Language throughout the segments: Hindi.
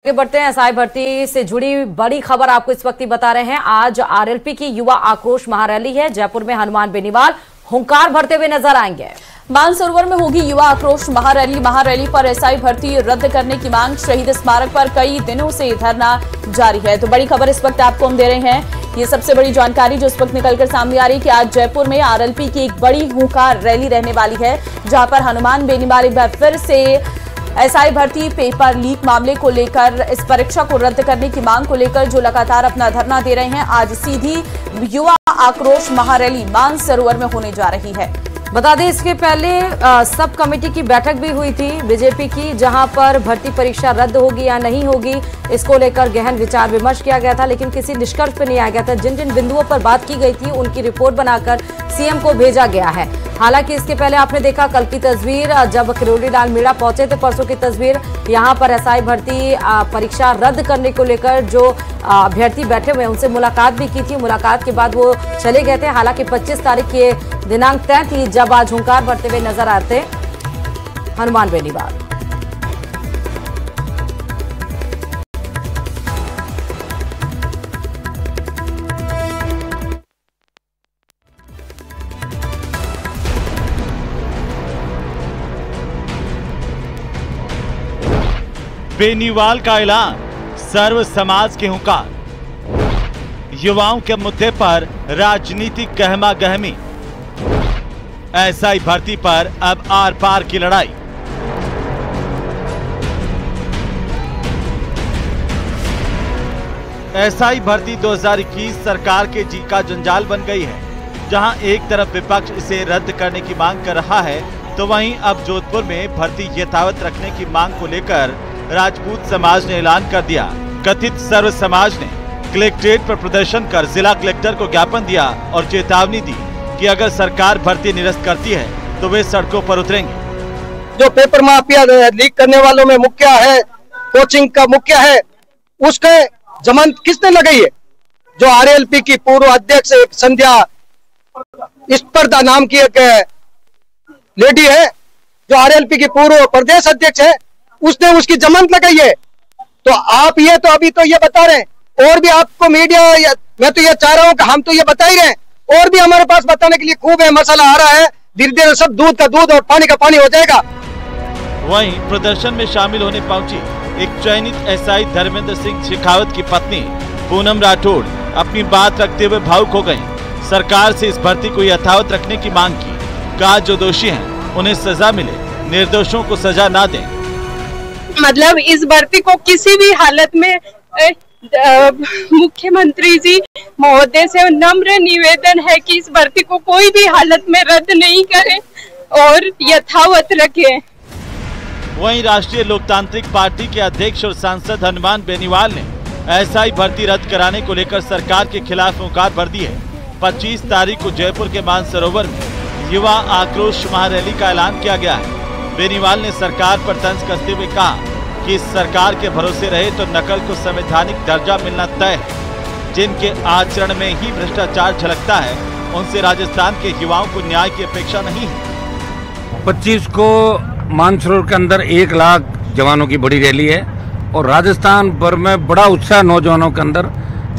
आगे बढ़ते हैं। एसआई भर्ती से जुड़ी बड़ी खबर आपको इस वक्त ही बता रहे हैं। आज आरएलपी की युवा आक्रोश महारैली है। जयपुर में हनुमान बेनीवाल हुंकार भरते हुए नजर आएंगे। मानसरोवर में होगी युवा आक्रोश महारैली पर एसआई भर्ती रद्द करने की मांग। शहीद स्मारक पर कई दिनों से धरना जारी है। तो बड़ी खबर इस वक्त आपको हम दे रहे हैं। ये सबसे बड़ी जानकारी जो इस वक्त निकलकर सामने आ रही है कि आज जयपुर में आरएलपी की एक बड़ी हुंकार रैली रहने वाली है, जहां पर हनुमान बेनीवाल एक बार फिर से एसआई भर्ती पेपर लीक मामले को लेकर, इस परीक्षा को रद्द करने की मांग को लेकर जो लगातार अपना धरना दे रहे हैं, आज सीधी युवा आक्रोश महारैली मानसरोवर में होने जा रही है। बता दें इसके पहले सब कमेटी की बैठक भी हुई थी बीजेपी की, जहां पर भर्ती परीक्षा रद्द होगी या नहीं होगी इसको लेकर गहन विचार विमर्श किया गया था, लेकिन किसी निष्कर्ष पर नहीं आया गया था। जिन जिन बिंदुओं पर बात की गई थी उनकी रिपोर्ट बनाकर सीएम को भेजा गया है। हालांकि इसके पहले आपने देखा कल की तस्वीर, जब किरोड़ी लाल मीणा पहुंचे थे, परसों की तस्वीर, यहाँ पर एसआई भर्ती परीक्षा रद्द करने को लेकर जो अभ्यर्थी बैठे हुए उनसे मुलाकात भी की थी। मुलाकात के बाद वो चले गए थे। हालांकि 25 तारीख की दिनांक तय थी जब आज हुंकार भरते हुए नजर आते हनुमान बेनीवाल। बेनीवाल का ऐलान, सर्व समाज के हुंकार, युवाओं के मुद्दे पर राजनीतिक गहमा गहमी, एसआई भर्ती पर अब आर पार की लड़ाई। एसआई भर्ती 2021 सरकार के जी का जंजाल बन गई है। जहां एक तरफ विपक्ष इसे रद्द करने की मांग कर रहा है, तो वहीं अब जोधपुर में भर्ती यथावत रखने की मांग को लेकर राजपूत समाज ने ऐलान कर दिया। कथित सर्व समाज ने कलेक्ट्रेट पर प्रदर्शन कर जिला कलेक्टर को ज्ञापन दिया और चेतावनी दी कि अगर सरकार भर्ती निरस्त करती है तो वे सड़कों पर उतरेंगे। जो पेपर माफिया लीक करने वालों में मुख्य है, कोचिंग का मुख्य है, उसके जमानत किसने लगाई है? जो आरएलपी की पूर्व अध्यक्ष संध्या स्पर्धा नाम की एक लेडी है, जो आरएलपी की पूर्व प्रदेश अध्यक्ष है, उसने उसकी जमानत लगाई है। तो आप ये तो अभी तो ये बता रहे हैं, और भी आपको मीडिया, मैं तो ये चाह रहा हूं कि हम तो ये बता ही रहे हैं, और भी हमारे पास बताने के लिए खूब है। मसाला आ रहा है, धीरे धीरे सब दूध का दूध और पानी का पानी हो जाएगा। वहीं प्रदर्शन में शामिल होने पहुंची एक चयनित एसआई धर्मेंद्र सिंह शेखावत की पत्नी पूनम राठौड़ अपनी बात रखते हुए भावुक हो गयी। सरकार से इस भर्ती को यथावत रखने की मांग की। कहा जो दोषी हैं उन्हें सजा मिले, निर्दोषों को सजा ना दें। मतलब इस भर्ती को किसी भी हालत में मुख्यमंत्री जी महोदय से नम्र निवेदन है कि इस भर्ती को कोई भी हालत में रद्द नहीं करें और यथावत रखें। वहीं राष्ट्रीय लोकतांत्रिक पार्टी के अध्यक्ष और सांसद हनुमान बेनीवाल ने एसआई भर्ती रद्द कराने को लेकर सरकार के खिलाफ हुंकार भर दी है। 25 तारीख को जयपुर के मानसरोवर में युवा आक्रोश महारैली का ऐलान किया गया है। बेनीवाल ने सरकार पर तंज कसते हुए कहा कि इस सरकार के भरोसे रहे तो नकल को संवैधानिक दर्जा मिलना तय है। जिनके आचरण में ही भ्रष्टाचार झलकता है, उनसे राजस्थान के युवाओं को न्याय की अपेक्षा नहीं है। 25 को मानसरोवर के अंदर 1 लाख जवानों की बड़ी रैली है और राजस्थान भर में बड़ा उत्साह नौजवानों के अंदर।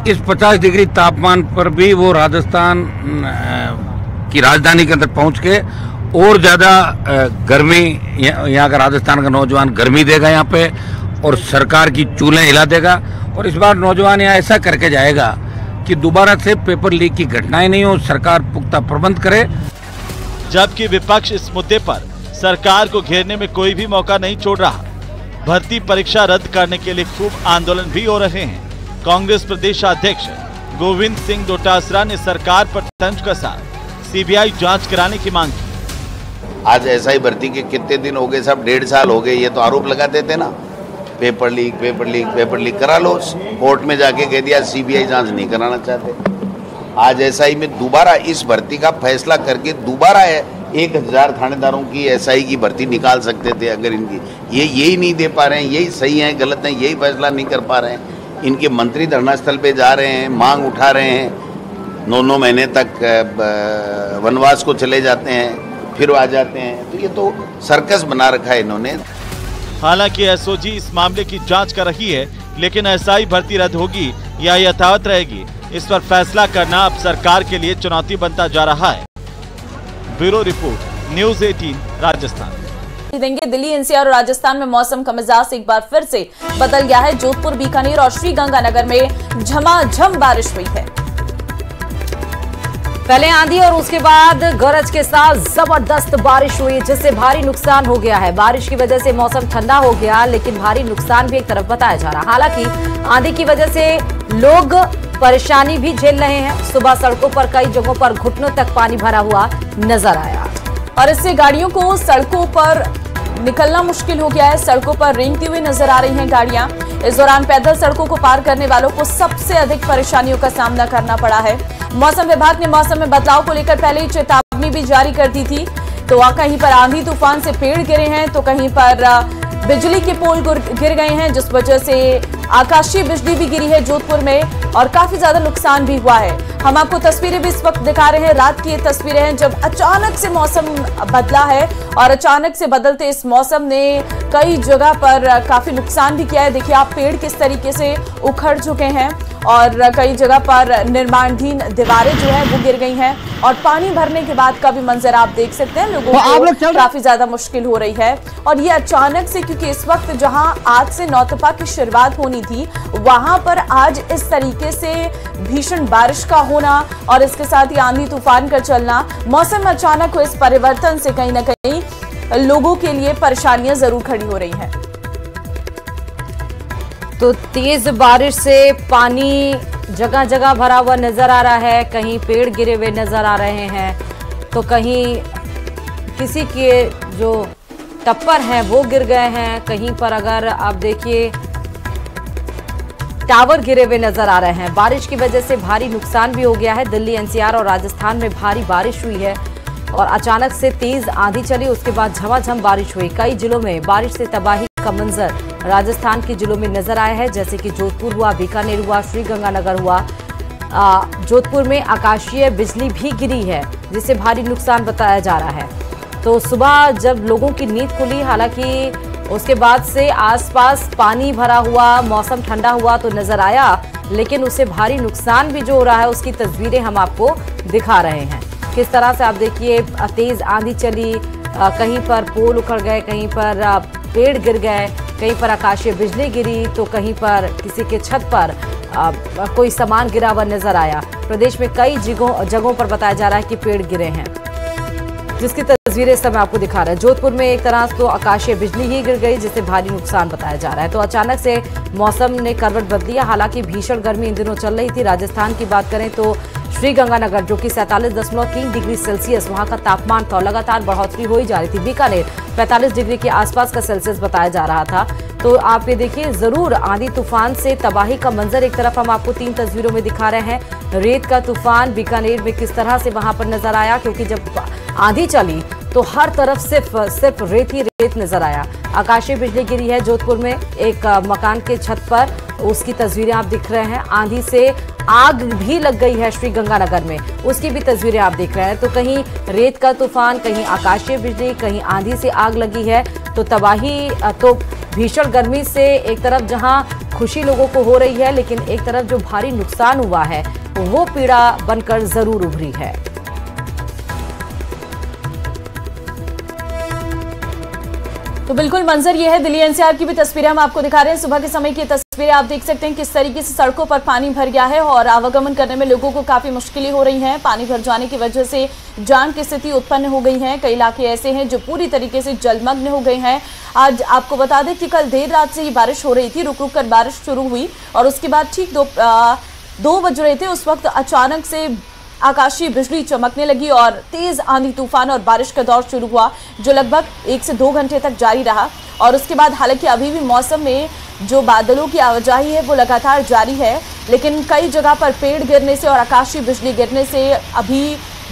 इस 50 डिग्री तापमान पर भी वो राजस्थान की राजधानी के अंदर पहुंच के और ज्यादा गर्मी, यहाँ का राजस्थान का नौजवान गर्मी देगा यहाँ पे, और सरकार की चूल्हे हिला देगा। और इस बार नौजवान यहाँ ऐसा करके जाएगा कि दोबारा से पेपर लीक की घटनाएं नहीं हो, सरकार पुख्ता प्रबंध करे। जबकि विपक्ष इस मुद्दे पर सरकार को घेरने में कोई भी मौका नहीं छोड़ रहा। भर्ती परीक्षा रद्द करने के लिए खूब आंदोलन भी हो रहे हैं। कांग्रेस प्रदेश अध्यक्ष गोविंद सिंह डोटासरा ने सरकार पर तंज कसा, सीबीआई जांच कराने की मांग की। आज एसआई भर्ती के कितने दिन हो गए, सब 1.5 साल हो गए, ये तो आरोप लगाते थे ना, पेपर लीक करा लो। कोर्ट में जाके कह दिया सीबीआई जांच नहीं कराना चाहते। आज एसआई में दोबारा इस भर्ती का फैसला करके दोबारा है 1000 थानेदारों की एसआई की भर्ती निकाल सकते थे। अगर इनकी यही नहीं दे पा रहे हैं, यही सही है गलत है, यही फैसला नहीं कर पा रहे हैं। इनके मंत्री धरना स्थल पे जा रहे हैं, मांग उठा रहे हैं, 9 महीने तक वनवास को चले जाते हैं, फिर आ जाते हैं। तो ये तो सर्कस बना रखा है इन्होंने। हालांकि एसओजी इस मामले की जांच कर रही है, लेकिन एसआई भर्ती रद्द होगी या यथावत रहेगी, इस पर फैसला करना अब सरकार के लिए चुनौती बनता जा रहा है। Bureau report, news 18 Rajasthan. देंगे दिल्ली, एनसीआर और राजस्थान में मौसम का मिजाज एक बार फिर से बदल गया है। जोधपुर, बीकानेर और श्रीगंगानगर में झमाझम बारिश हुई है। पहले आंधी और उसके बाद गरज के साथ जबरदस्त बारिश हुई, जिससे भारी नुकसान हो गया है। बारिश की वजह से मौसम ठंडा हो गया, लेकिन भारी नुकसान भी एक तरफ बताया जा रहा है। हालांकि आंधी की वजह से लोग परेशानी भी झेल रहे हैं। सुबह सड़कों पर कई जगहों पर घुटनों तक पानी भरा हुआ नजर आया और इससे गाड़ियों को सड़कों पर निकलना मुश्किल हो गया है। सड़कों पर रेंगती हुई नजर आ रही हैं गाड़ियां। इस दौरान पैदल सड़कों को पार करने वालों को सबसे अधिक परेशानियों का सामना करना पड़ा है। मौसम विभाग ने मौसम में बदलाव को लेकर पहले ही चेतावनी भी जारी कर दी थी। तो कहीं पर आंधी तूफान से पेड़ गिरे हैं, तो कहीं पर बिजली के पोल गिर गए हैं, जिस वजह से आकाशीय बिजली भी गिरी है जोधपुर में और काफी ज्यादा नुकसान भी हुआ है। हम आपको तस्वीरें भी इस वक्त दिखा रहे हैं। रात की ये तस्वीरें हैं जब अचानक से मौसम बदला है और अचानक से बदलते इस मौसम ने कई जगह पर काफी नुकसान भी किया है। देखिए आप, पेड़ किस तरीके से उखड़ चुके हैं और कई जगह पर निर्माणाधीन दीवारें जो है वो गिर गई हैं और पानी भरने के बाद का भी मंजर आप देख सकते हैं। लोगों को काफी ज्यादा मुश्किल हो रही है और ये अचानक से, क्योंकि इस वक्त जहां आज से नौतपा की शुरुआत होनी थी, वहां पर आज इस तरीके से भीषण बारिश का होना और इसके साथ ही आंधी तूफान का चलना, मौसम में अचानक हुए इस परिवर्तन से कहीं ना कहीं लोगों के लिए परेशानियां जरूर खड़ी हो रही हैं। तो तेज बारिश से पानी जगह जगह भरा हुआ नजर आ रहा है। कहीं पेड़ गिरे हुए नजर आ रहे हैं, तो कहीं किसी के जो टप्पर हैं वो गिर गए हैं। कहीं पर अगर आप देखिए टावर गिरे हुए नजर आ रहे हैं। बारिश की वजह से भारी नुकसान भी हो गया है। दिल्ली, एनसीआर और राजस्थान में भारी बारिश हुई है और अचानक से तेज आंधी चली, उसके बाद झमाझम बारिश हुई। कई जिलों में बारिश से तबाही का मंजर राजस्थान के जिलों में नजर आया है, जैसे कि जोधपुर हुआ, बीकानेर हुआ, श्रीगंगानगर हुआ। जोधपुर में आकाशीय बिजली भी गिरी है, जिससे भारी नुकसान बताया जा रहा है। तो सुबह जब लोगों की नींद खुली, हालांकि उसके बाद से आसपास पानी भरा हुआ, मौसम ठंडा हुआ तो नजर आया, लेकिन उससे भारी नुकसान भी जो हो रहा है उसकी तस्वीरें हम आपको दिखा रहे हैं। किस तरह से आप देखिए, तेज आंधी चली, कहीं पर पोल उखड़ गए, कहीं पर पेड़ गिर गए, कहीं पर आकाशीय बिजली गिरी, तो कहीं पर किसी के छत पर कोई सामान गिरा हुआ नजर आया। प्रदेश में कई जगहों पर बताया जा रहा है कि पेड़ गिरे हैं, जिसकी तस्वीरें इस समय आपको दिखा रहे हैं। जोधपुर में एक तरह तो आकाशीय बिजली ही गिर गई, जिससे भारी नुकसान बताया जा रहा है। तो अचानक से मौसम ने करवट बदली है। हालांकि भीषण गर्मी इन दिनों चल रही थी। राजस्थान की बात करें तो श्रीगंगानगर, जो कि 47.3 डिग्री सेल्सियस वहां का तापमान था, लगातार बढ़ोतरी हो ही जा रही थी। बीकानेर 45 डिग्री के आसपास का सेल्सियस बताया जा रहा था। तो आप ये देखिए, जरूर आंधी तूफान से तबाही का मंजर एक तरफ हम आपको 3 तस्वीरों में दिखा रहे हैं। रेत का तूफान बीकानेर में किस तरह से वहां पर नजर आया, क्योंकि जब आंधी चली तो हर तरफ सिर्फ रेत ही रेत नजर आया। आकाशीय बिजली गिरी है जोधपुर में एक मकान के छत पर, उसकी तस्वीरें आप दिख रहे हैं। आंधी से आग भी लग गई है श्रीगंगानगर में, उसकी भी तस्वीरें आप देख रहे हैं। तो कहीं रेत का तूफान, कहीं आकाशीय बिजली, कहीं आंधी से आग लगी है। तो तबाही, तो भीषण गर्मी से एक तरफ जहां खुशी लोगों को हो रही है, लेकिन एक तरफ जो भारी नुकसान हुआ है वो पीड़ा बनकर जरूर उभरी है। तो बिल्कुल मंजर ये है, दिल्ली एनसीआर की भी तस्वीरें हम आपको दिखा रहे हैं। सुबह के समय की तस्वीरें आप देख सकते हैं किस तरीके से सड़कों पर पानी भर गया है और आवागमन करने में लोगों को काफी मुश्किलें हो रही हैं। पानी भर जाने की वजह से जान की स्थिति उत्पन्न हो गई है। कई इलाके ऐसे हैं जो पूरी तरीके से जलमग्न हो गए हैं। आज आपको बता दें कि कल देर रात से ही बारिश हो रही थी, रुक रुक कर बारिश शुरू हुई और उसके बाद ठीक 2 बज रहे थे, उस वक्त अचानक से आकाशीय बिजली चमकने लगी और तेज आंधी तूफान और बारिश का दौर शुरू हुआ, जो लगभग 1 से 2 घंटे तक जारी रहा। और उसके बाद हालांकि अभी भी मौसम में जो बादलों की आवाजाही है वो लगातार जारी है, लेकिन कई जगह पर पेड़ गिरने से और आकाशीय बिजली गिरने से अभी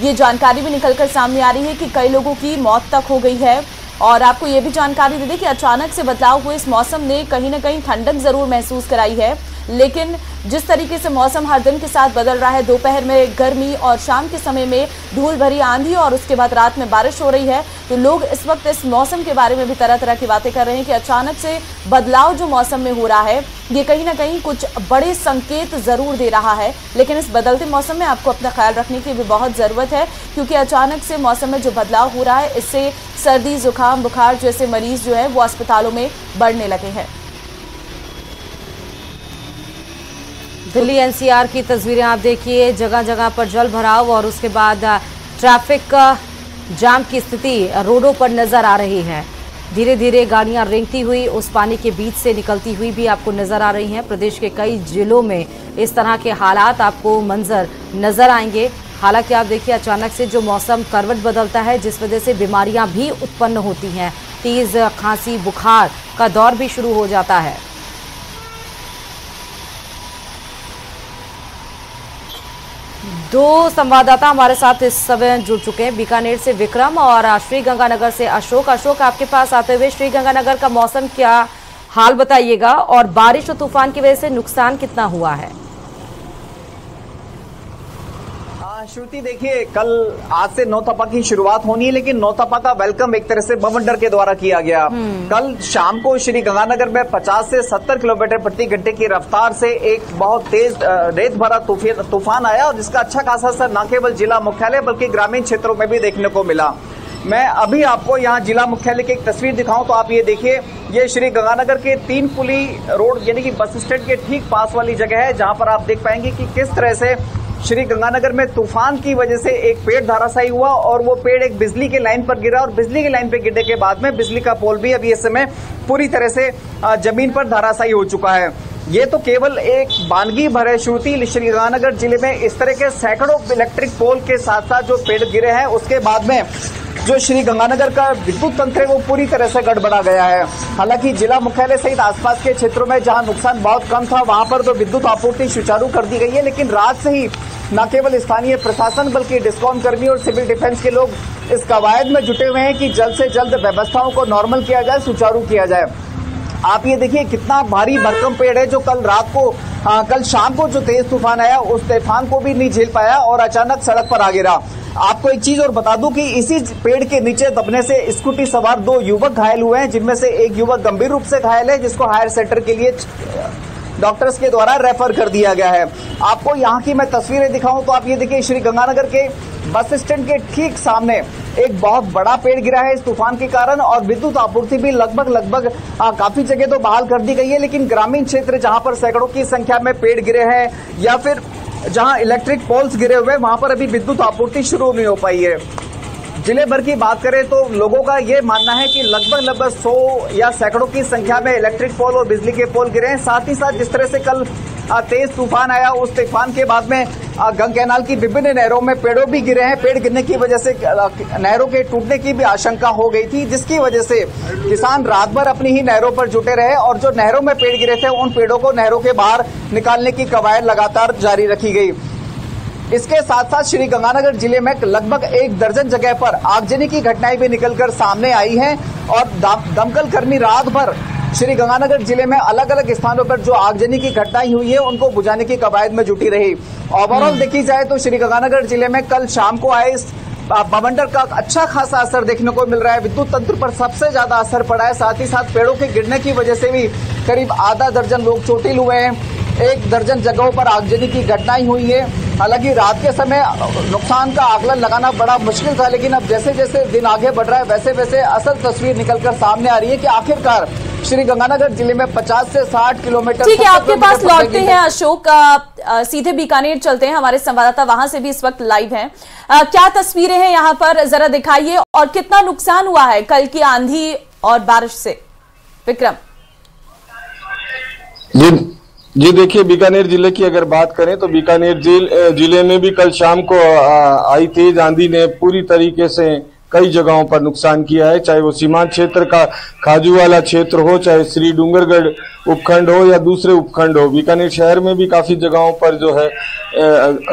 ये जानकारी भी निकलकर सामने आ रही है कि कई लोगों की मौत तक हो गई है। और आपको ये भी जानकारी दे दें कि अचानक से बदलाव हुए इस मौसम ने कहीं ना कहीं ठंडक जरूर महसूस कराई है, लेकिन जिस तरीके से मौसम हर दिन के साथ बदल रहा है, दोपहर में गर्मी और शाम के समय में धूल भरी आंधी और उसके बाद रात में बारिश हो रही है, तो लोग इस वक्त इस मौसम के बारे में भी तरह तरह की बातें कर रहे हैं कि अचानक से बदलाव जो मौसम में हो रहा है ये कहीं ना कहीं कुछ बड़े संकेत जरूर दे रहा है। लेकिन इस बदलते मौसम में आपको अपना ख्याल रखने की भी बहुत ज़रूरत है, क्योंकि अचानक से मौसम में जो बदलाव हो रहा है इससे सर्दी, जुकाम, बुखार जैसे मरीज जो है वो अस्पतालों में बढ़ने लगे हैं। दिल्ली एनसीआर की तस्वीरें आप देखिए, जगह जगह पर जल भराव और उसके बाद ट्रैफिक जाम की स्थिति रोडों पर नजर आ रही है। धीरे धीरे गाड़ियां रेंगती हुई उस पानी के बीच से निकलती हुई भी आपको नजर आ रही हैं। प्रदेश के कई जिलों में इस तरह के हालात आपको मंजर नजर आएंगे। हालांकि आप देखिए, अचानक से जो मौसम करवट बदलता है जिस वजह से बीमारियां भी उत्पन्न होती हैं, तेज खांसी, बुखार का दौर भी शुरू हो जाता है। दो संवाददाता हमारे साथ इस समय जुड़ चुके हैं, बीकानेर से विक्रम और श्रीगंगानगर से अशोक। अशोक, आपके पास आते हुए श्रीगंगानगर का मौसम क्या हाल बताइएगा और बारिश और तूफान की वजह से नुकसान कितना हुआ है? श्रुति, देखिए, कल आज से नौतपा की शुरुआत होनी है, लेकिन नौतपा का वेलकम एक तरह से बवंडर के द्वारा किया गया। कल शाम को श्री गंगानगर में 50 से 70 किलोमीटर प्रति घंटे की रफ्तार से एक बहुत तेज रेत भरा तूफान आया और जिसका अच्छा खासा असर न केवल जिला मुख्यालय बल्कि ग्रामीण क्षेत्रों में भी देखने को मिला। मैं अभी आपको यहाँ जिला मुख्यालय की एक तस्वीर दिखाऊं तो आप ये देखिए, ये श्री गंगानगर के 3 पुली रोड यानी कि बस स्टैंड के ठीक पास वाली जगह है, जहां पर आप देख पाएंगे कि किस तरह से श्री गंगानगर में तूफान की वजह से एक पेड़ धराशायी हुआ और वो पेड़ एक बिजली के लाइन पर गिरा और बिजली की लाइन पर गिरने के बाद में बिजली का पोल भी अभी इस समय पूरी तरह से जमीन पर धराशायी हो चुका है। ये तो केवल एक वानगी भर है श्रुति, श्री गंगानगर जिले में इस तरह के सैकड़ों इलेक्ट्रिक पोल के साथ साथ जो पेड़ गिरे हैं उसके बाद में जो श्री गंगानगर का विद्युत तंत्र है वो पूरी तरह से गड़बड़ा गया है। हालांकि जिला मुख्यालय सहित आसपास के क्षेत्रों में जहां नुकसान बहुत कम था वहां पर तो विद्युत आपूर्ति सुचारू कर दी गई है, लेकिन रात से ही न केवल स्थानीय प्रशासन बल्कि डिस्कॉम कर्मी और सिविल डिफेंस के लोग इस कवायद में जुटे हुए हैं कि जल्द से जल्द व्यवस्थाओं को नॉर्मल किया जाए, सुचारू किया जाए। आप ये देखिए कितना भारी भरकम पेड़ है जो कल शाम को जो तेज तूफान आया उस तूफान को भी नहीं झेल पाया और अचानक सड़क पर आ गिरा। आपको एक चीज और बता दूं कि इसी पेड़ के नीचे दबने से स्कूटी सवार 2 युवक घायल हुए हैं, जिनमें से एक युवक गंभीर रूप से घायल है जिसको हायर सेंटर के लिए डॉक्टर्स के द्वारा रेफर कर दिया गया है। आपको यहाँ की मैं तस्वीरें दिखाऊं तो आप ये देखिए, श्री गंगानगर के बस स्टैंड के ठीक सामने एक बहुत बड़ा पेड़ गिरा है इस तूफान के कारण और विद्युत आपूर्ति भी लगभग काफी जगह तो बहाल कर दी गई है, लेकिन ग्रामीण क्षेत्र जहां पर सैकड़ों की संख्या में पेड़ गिरे हैं या फिर जहां इलेक्ट्रिक पोल्स गिरे हुए वहां पर अभी विद्युत आपूर्ति शुरू नहीं हो पाई है। जिले भर की बात करें तो लोगों का ये मानना है कि लगभग 100 या सैकड़ों की संख्या में इलेक्ट्रिक पोल और बिजली के पोल गिरे हैं। साथ ही साथ जिस तरह से कल तेज तूफान आया उस तूफान के बाद में गंगा कैनाल की विभिन्न नहरों में पेड़ों भी गिरे हैं। पेड़ गिरने की वजह से नहरों के टूटने की भी आशंका हो गई थी, जिसकी वजह से किसान रात भर अपनी ही नहरों पर जुटे रहे और जो नहरों में पेड़ गिरे थे उन पेड़ों को नहरों के बाहर निकालने की कवायद लगातार जारी रखी गई। इसके साथ साथ श्री गंगानगर जिले में लगभग 1 दर्जन जगह पर आगजनी की घटनाएं भी निकलकर सामने आई हैं और दमकल कर्मी रात भर श्री गंगानगर जिले में अलग अलग स्थानों पर जो आगजनी की घटनाएं हुई है उनको बुझाने की कवायद में जुटी रही। ओवरऑल देखी जाए तो श्री गंगानगर जिले में कल शाम को आए इस बवंडर का अच्छा खासा असर देखने को मिल रहा है। विद्युत तंत्र पर सबसे ज्यादा असर पड़ा है, साथ ही साथ पेड़ों के गिरने की वजह से भी करीब आधा दर्जन लोग चोटिल हुए हैं। 1 दर्जन जगहों पर आगजनी की घटनाएं हुई है। हालांकि रात के समय नुकसान का आकलन लगाना बड़ा मुश्किल था, लेकिन अब जैसे जैसे दिन आगे बढ़ रहा है वैसे वैसे असल तस्वीर निकलकर सामने आ रही है कि आखिरकार श्री गंगानगर जिले में 50 से 60 किलोमीटर। ठीक है, आपके पास लौटते हैं अशोक, सीधे बीकानेर चलते हैं, हमारे संवाददाता वहां से भी इस वक्त लाइव हैं। क्या तस्वीरें हैं यहाँ पर, जरा दिखाइए, और कितना नुकसान हुआ है कल की आंधी और बारिश से? विक्रम जी देखिए, बीकानेर जिले की अगर बात करें तो बीकानेर जिले में भी कल शाम को आई तेज आंधी ने पूरी तरीके से कई जगहों पर नुकसान किया है, चाहे वो सीमांत क्षेत्र का खाजूवाला क्षेत्र हो, चाहे श्री डूंगरगढ़ उपखंड हो या दूसरे उपखंड हो। बीकानेर शहर में भी काफी जगहों पर जो है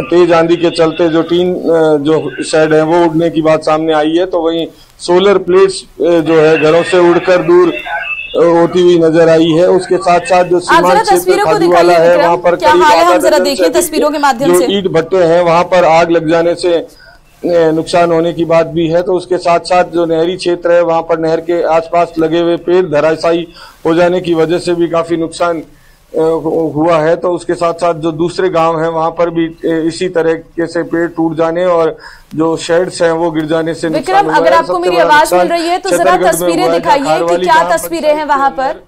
तेज आंधी के चलते जो टीन जो शेड है वो उड़ने की बात सामने आई है, तो वहीं सोलर प्लेट्स जो है घरों से उड़कर दूर होती हुई नजर आई है। उसके साथ साथ जो सीमांत क्षेत्र खाजूवाला है वहाँ पर क्या हाल है, हम जरा देखिए तस्वीरों के माध्यम से। ईंट भट्टे हैं वहाँ पर आग लग जाने से नुकसान होने की बात भी है। तो उसके साथ साथ जो नहरी क्षेत्र है वहाँ पर नहर के आसपास लगे हुए पेड़ धराशायी हो जाने की वजह से भी काफी नुकसान हुआ है। तो उसके साथ साथ जो दूसरे गांव हैं वहां पर भी इसी तरह के से पेड़ टूट जाने और जो शेड्स हैं वो गिर जाने से नुकसान हुआ है। अगर आपको मेरी आवाज मिल रही है तो जरा तस्वीरें दिखाइए कि क्या तस्वीरें हैं वहां पर।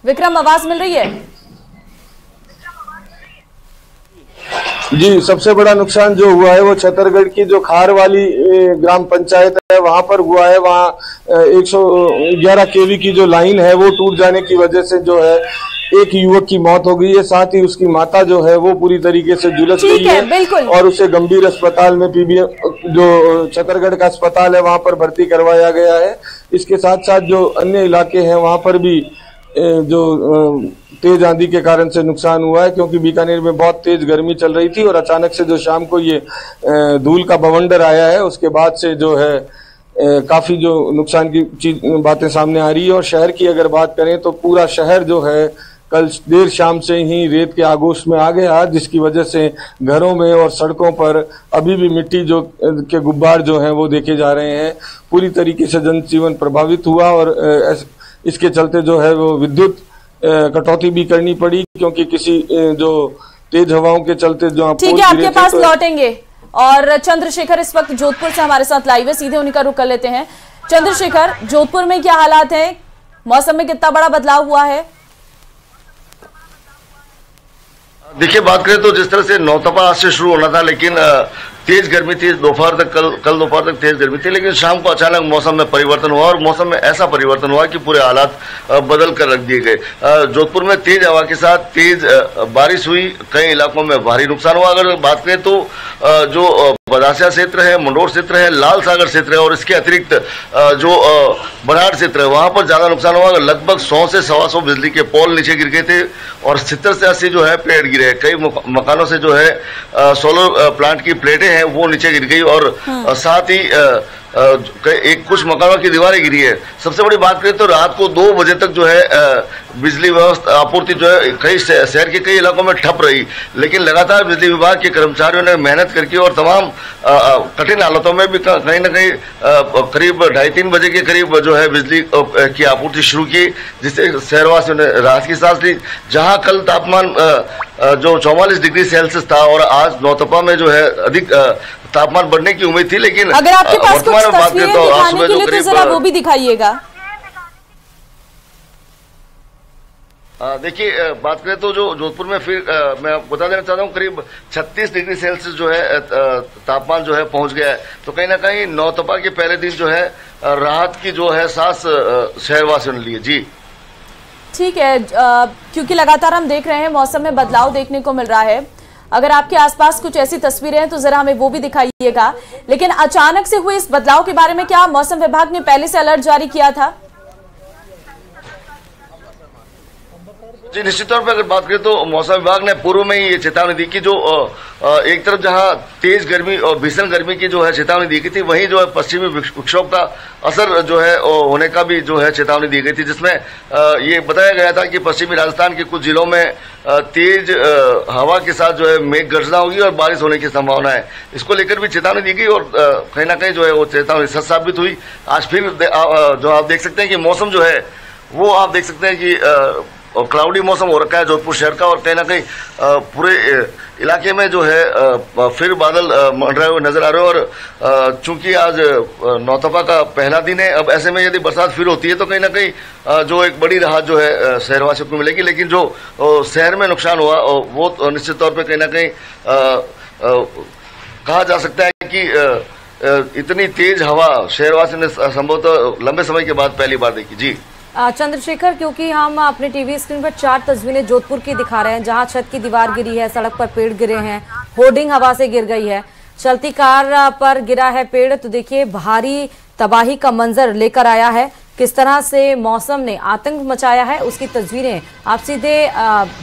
विक्रम, आवाज मिल रही है? जी, सबसे बड़ा नुकसान जो हुआ है वो छतरगढ़ की जो खार वाली ग्राम पंचायत है वहां पर हुआ है। वहां 111 केवी की जो लाइन है वो टूट जाने की वजह से जो है एक युवक की मौत हो गई है। साथ ही उसकी माता जो है वो पूरी तरीके से झुलस गई है और उसे गंभीर अस्पताल में पीबीएम जो छतरगढ़ का अस्पताल है वहां पर भर्ती करवाया गया है। इसके साथ साथ जो अन्य इलाके हैं वहां पर भी जो तेज आंधी के कारण से नुकसान हुआ है, क्योंकि बीकानेर में बहुत तेज गर्मी चल रही थी और अचानक से जो शाम को ये धूल का बवंडर आया है उसके बाद से जो है काफी जो नुकसान की बातें सामने आ रही है। और शहर की अगर बात करें तो पूरा शहर जो है कल देर शाम से ही रेत के आगोश में आ गया, जिसकी वजह से घरों में और सड़कों पर अभी भी मिट्टी जो के गुब्बार जो हैं वो देखे जा रहे हैं। पूरी तरीके से जनजीवन प्रभावित हुआ और इसके चलते जो है वो विद्युत कटौती भी करनी पड़ी, क्योंकि किसी जो तेज हवाओं के चलते जो ठीक है, आपके पास लौटेंगे। और चंद्रशेखर इस वक्त जोधपुर से हमारे साथ लाइव है, सीधे उन्हीं का रुख कर लेते हैं। चंद्रशेखर, जोधपुर में क्या हालात हैं? मौसम में कितना बड़ा बदलाव हुआ है? देखिए, बात करें तो जिस तरह से नौतपा आज से शुरू होना था, लेकिन तेज गर्मी थी दोपहर तक, कल दोपहर तक तेज गर्मी थी, लेकिन शाम को अचानक मौसम में परिवर्तन हुआ और मौसम में ऐसा परिवर्तन हुआ कि पूरे हालात बदल कर रख दिए गए। जोधपुर में तेज हवा के साथ तेज बारिश हुई, कई इलाकों में भारी नुकसान हुआ। अगर बात करें तो जो बदासिया क्षेत्र है, मंडोर क्षेत्र है, लाल सागर क्षेत्र है और इसके अतिरिक्त जो बनाड़ क्षेत्र है वहां पर ज्यादा नुकसान हुआ। लगभग 100 से 125 बिजली के पोल नीचे गिर गए थे और 70 से 80 जो है पेड़ गिरे। कई मकानों से जो है सोलर प्लांट की प्लेटें हैं वो नीचे गिर गई और साथ ही एक कुछ मकानों की दीवारें गिरी है। सबसे बड़ी बात करें तो रात को 2 बजे तक जो है बिजली व्यवस्था आपूर्ति जो है कई शहर के कई इलाकों में ठप रही, लेकिन लगातार बिजली विभाग के कर्मचारियों ने मेहनत करके और तमाम कठिन हालातों में भी कहीं ना कहीं करीब 2:30-3 बजे के करीब जो है बिजली की आपूर्ति शुरू की, जिससे शहरवासियों ने राहत की सांस ली। जहां कल तापमान जो 44 डिग्री सेल्सियस था और आज नौतपा में जो है अधिक तापमान बढ़ने की उम्मीद थी, लेकिन अगर आपके पास कुछ तस्वीरें दिखाने के लिए तो जरा वो भी दिखाइएगा। देखिए, बात करें तो जो जोधपुर में फिर मैं बता देना चाहता हूँ करीब 36 डिग्री सेल्सियस जो है तापमान जो है पहुंच गया है। तो कहीं ना कहीं नौतपा के पहले दिन जो है राहत की जो है सांस शहरवासियों ने ली। जी ठीक है, क्योंकि लगातार हम देख रहे हैं मौसम में बदलाव देखने को मिल रहा है। अगर आपके आसपास कुछ ऐसी तस्वीरें हैं तो जरा हमें वो भी दिखाइएगा। लेकिन अचानक से हुए इस बदलाव के बारे में क्या मौसम विभाग ने पहले से अलर्ट जारी किया था? जी, निश्चित तौर पर अगर बात करें तो मौसम विभाग ने पूर्व में ही ये चेतावनी दी कि जो एक तरफ जहां तेज गर्मी और भीषण गर्मी की जो है चेतावनी दी गई थी, वहीं जो है पश्चिमी विक्षोभ का असर जो है होने का भी जो है चेतावनी दी गई थी, जिसमें ये बताया गया था कि पश्चिमी राजस्थान के कुछ जिलों में तेज हवा के साथ जो है मेघ गर्जना होगी और बारिश होने की संभावना है। इसको लेकर भी चेतावनी दी गई और कहीं ना कहीं जो है वो चेतावनी सच साबित हुई। आज फिर जो आप देख सकते हैं कि मौसम जो है वो आप देख सकते हैं कि और क्लाउडी मौसम हो रखा है जोधपुर शहर का और कहीं ना कहीं पूरे इलाके में जो है फिर बादल मंडराए हुए नजर आ रहे हैं। और चूंकि आज नौतपा का पहला दिन है, अब ऐसे में यदि बरसात फिर होती है तो कहीं ना कहीं जो एक बड़ी राहत जो है शहरवासियों को मिलेगी। लेकिन जो शहर में नुकसान हुआ वो निश्चित तौर पर कहीं ना कहीं कहा जा सकता है कि इतनी तेज हवा शहरवासियों ने संभवतः लंबे समय के बाद पहली बार देखी। जी चंद्रशेखर, क्योंकि हम अपने टीवी स्क्रीन पर 4 तस्वीरें जोधपुर की दिखा रहे हैं जहां छत की दीवार गिरी है, सड़क पर पेड़ गिरे हैं, होर्डिंग हवा से गिर गई है, चलती कार पर गिरा है पेड़। तो देखिए भारी तबाही का मंजर लेकर आया है। किस तरह से मौसम ने आतंक मचाया है उसकी तस्वीरें आप सीधे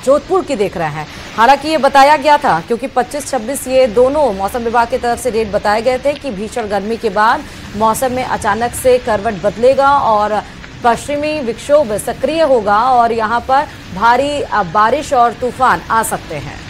जोधपुर की देख रहे हैं। हालांकि ये बताया गया था क्योंकि 25-26 ये दोनों मौसम विभाग की तरफ से डेट बताए गए थे कि भीषण गर्मी के बाद मौसम में अचानक से करवट बदलेगा और पश्चिमी विक्षोभ सक्रिय होगा और यहाँ पर भारी बारिश और तूफान आ सकते हैं।